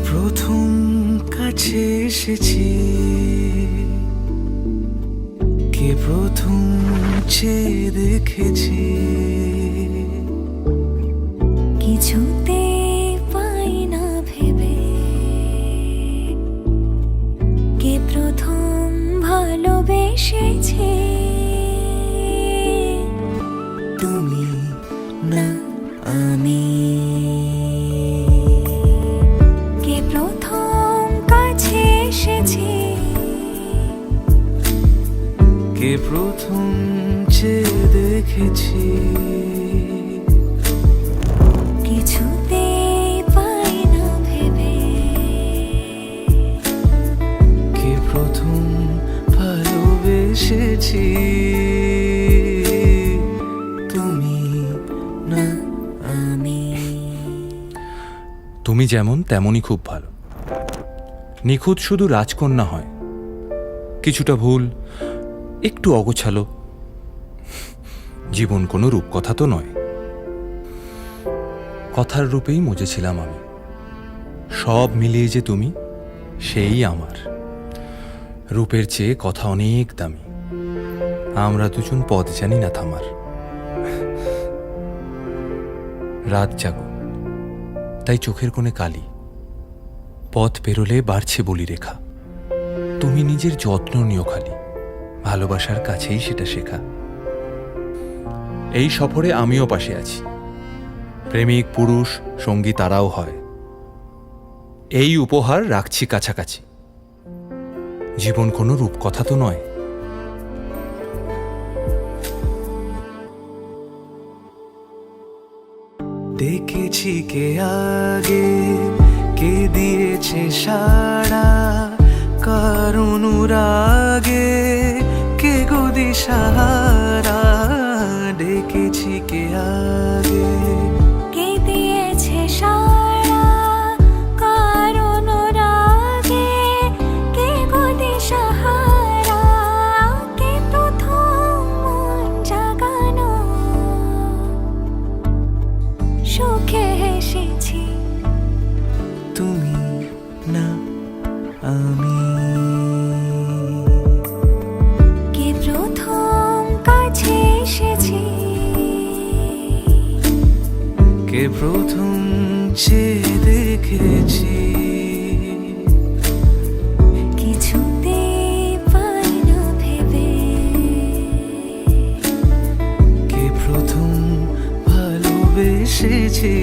প্রথম কাছে এসেছি, কে প্রথম চেয়ে দেখেছি, কিছুতে পাই না ভেবে, কে প্রথম ভালোবেসেছে। তুমি না আমি। কে প্রথম কাছে এসেছে, কে প্রথম চেয়ে দেখেছি, কিছুতে পাই না ভেবে, কে প্রথম ভালোবেসেছি। তুমি না আমি। তুমি যেমন তেমনই খুব ভালো। নিখুঁত শুধু রাজকন্যা হয়, কিছুটা ভুল, একটু অগোছালো। জীবন কোনো রূপকথা তো নয়। কথার রূপেই মজেছিলাম আমি। সব মিলিয়ে যে তুমি, সেই আমার। রূপের চেয়ে কথা অনেক দামি। আমরা দুজন পথ জানি না থামার। রাত জাগো, তাই চোখের কোণে কালি। পথ পেরোলে বাড়ছে বলি রেখা। তুমি নিজের যত্ন নিও খালি, ভালোবাসার কাছেই সেটা শেখা। এই সফরে আমিও পাশে আছি। প্রেমিক পুরুষ সঙ্গী তারাও হয়। এই উপহার রাখছি কাছাকাছি। জীবন কোনো রূপকথা তো নয়। দেখেছি কে আগে, কে দিয়েছে সাড়া, কার অনুরাগে কে গো দিশাহারা। দেখেছি কে আগে, কে দিয়েছে সাড়া, কার অনুরাগে কে গো দিশাহারা। কে প্রথম মন জাগানো, সুখে হেসেছি। তুমি না আমি। কে প্রথম কাছে এসেছে, কে প্রথম চেয়ে দেখেছি, কিছুতে পাই না ভেবে, কে প্রথম ভালোবেসেছি।